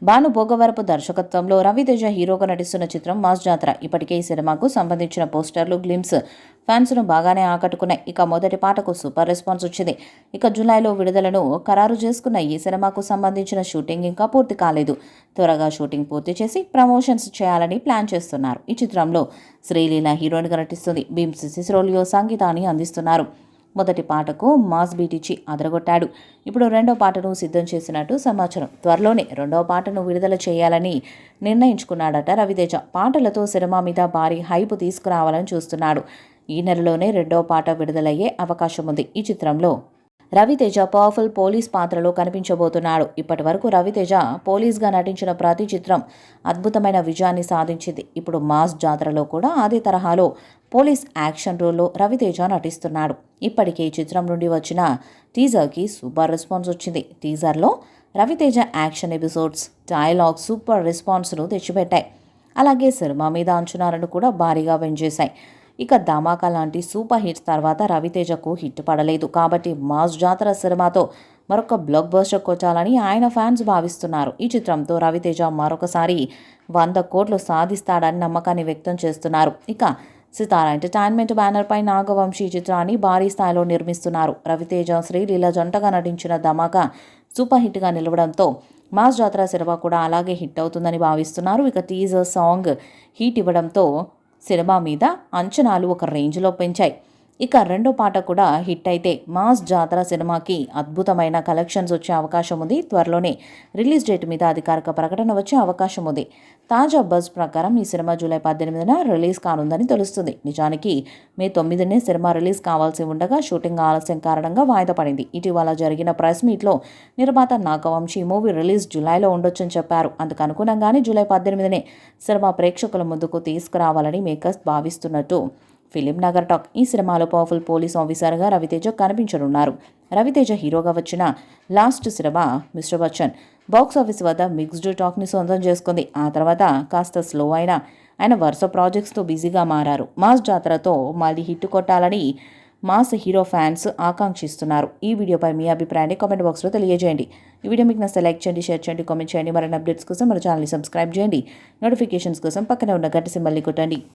భాను భోగవరపు దర్శకత్వంలో రవితేజ హీరోగా నటిస్తున్న చిత్రం మాస్ జాతర. ఇప్పటికే ఈ సినిమాకు సంబంధించిన పోస్టర్లు, గ్లిమ్స్ ఫ్యాన్స్ను బాగానే ఆకట్టుకున్నాయి. ఇక మొదటి పాటకు సూపర్ రెస్పాన్స్ వచ్చింది. ఇక జూలైలో విడుదలను ఖరారు చేసుకున్న ఈ సినిమాకు సంబంధించిన షూటింగ్ ఇంకా పూర్తి కాలేదు. త్వరగా షూటింగ్ పూర్తి చేసి ప్రమోషన్స్ చేయాలని ప్లాన్ చేస్తున్నారు. ఈ చిత్రంలో శ్రీలీల హీరోయిన్గా నటిస్తుంది. భీమ్స్ సిసిరోలియో సంగీతాన్ని అందిస్తున్నారు. మొదటి పాటకు మాస్ బీట్ ఇచ్చి అదరగొట్టాడు. ఇప్పుడు రెండో పాటను సిద్ధం చేసినట్టు సమాచారం. త్వరలోనే రెండవ పాటను విడుదల చేయాలని నిర్ణయించుకున్నాడట రవితేజ. పాటలతో సినిమా మీద భారీ హైప్ తీసుకురావాలని చూస్తున్నాడు. ఈ నెలలోనే రెండవ పాట విడుదలయ్యే అవకాశం ఉంది. ఈ చిత్రంలో రవితేజ పవర్ఫుల్ పోలీస్ పాత్రలో కనిపించబోతున్నాడు. ఇప్పటి వరకు రవితేజ పోలీస్గా నటించిన ప్రతి చిత్రం అద్భుతమైన విజయాన్ని సాధించింది. ఇప్పుడు మాస్ జాతరలో కూడా అదే తరహాలో పోలీస్ యాక్షన్ రోల్లో రవితేజ నటిస్తున్నాడు. ఇప్పటికే ఈ చిత్రం నుండి వచ్చిన టీజర్కి సూపర్ రెస్పాన్స్ వచ్చింది. టీజర్లో Raviteja action episodes, dialogue super రెస్పాన్స్ను తెచ్చిపెట్టాయి. అలాగే సినిమా మీద అంచనాలను కూడా భారీగా పెంచేశాయి. ఇక ధమాకా లాంటి సూపర్ హిట్స్ తర్వాత రవితేజకు హిట్ పడలేదు. కాబట్టి మాస్ జాతర సినిమాతో మరొక బ్లాక్ బస్టర్ కొట్టాలని ఆయన ఫ్యాన్స్ భావిస్తున్నారు. ఈ చిత్రంతో రవితేజ మరొకసారి 100 కోట్లు సాధిస్తాడని నమ్మకాన్ని వ్యక్తం చేస్తున్నారు. ఇక సితారా ఎంటర్టైన్మెంట్ బ్యానర్పై నాగవంశీ చిత్రాన్ని భారీ స్థాయిలో నిర్మిస్తున్నారు. రవితేజ, శ్రీలీల జంటగా నటించిన ధమాకా సూపర్ హిట్గా నిలవడంతో మాస్ జాతర సినిమా కూడా అలాగే హిట్ అవుతుందని భావిస్తున్నారు. ఇక టీజర్ సాంగ్ హిట్ ఇవ్వడంతో సినిమా మీద అంచనాలు ఒక రేంజ్లో పెంచాయి. ఇక రెండో పాట కూడా హిట్ అయితే మాస్ జాతర సినిమాకి అద్భుతమైన కలెక్షన్స్ వచ్చే అవకాశం ఉంది. త్వరలోనే రిలీజ్ డేట్ మీద అధికారిక ప్రకటన వచ్చే అవకాశం ఉంది. తాజా బజ్ ప్రకారం ఈ సినిమా జూలై 18న రిలీజ్ కానుందని తెలుస్తుంది. నిజానికి మే 9నే సినిమా రిలీజ్ కావాల్సి ఉండగా షూటింగ్ ఆలస్యం కారణంగా వాయిదా పడింది. ఇటీవల జరిగిన ప్రెస్ మీట్లో నిర్మాత నాగవంశీ మూవీ రిలీజ్ జూలైలో ఉండొచ్చని చెప్పారు. అందుకు అనుగుణంగానే జూలై 18నే సినిమా ప్రేక్షకుల ముందుకు తీసుకురావాలని మేకర్స్ భావిస్తున్నట్టు ఫిలిం నగర్ టాక్. ఈ సినిమాలో పవర్ఫుల్ పోలీస్ ఆఫీసర్గా రవితేజ కనిపించనున్నారు. రవితేజ హీరోగా వచ్చిన last cinema mister Bachchan box office వద్ద మిక్స్డ్ టాక్ని సొంతం చేసుకుంది. ఆ తర్వాత కాస్త స్లో అయినా ఆయన వరుస ప్రాజెక్ట్స్తో బిజీగా మారారు. మాస్ జాతరతో మళ్ళీ హిట్ కొట్టాలని మాస్ హీరో ఫ్యాన్స్ ఆకాంక్షిస్తున్నారు. ఈ వీడియోపై మీ అభిప్రాయాన్ని కామెంట్ బాక్స్లో తెలియజేయండి. ఈ వీడియో మీకు నచ్చితే లైక్ చేయండి, షేర్ చేయండి, కామెంట్ చేయండి. మరిన్ని అప్డేట్స్ కోసం మన ఛానల్ని సబ్స్క్రైబ్ చేయండి. నోటిఫికేషన్స్ కోసం పక్కనే ఉన్న గంట సింబల్ని కొట్టండి.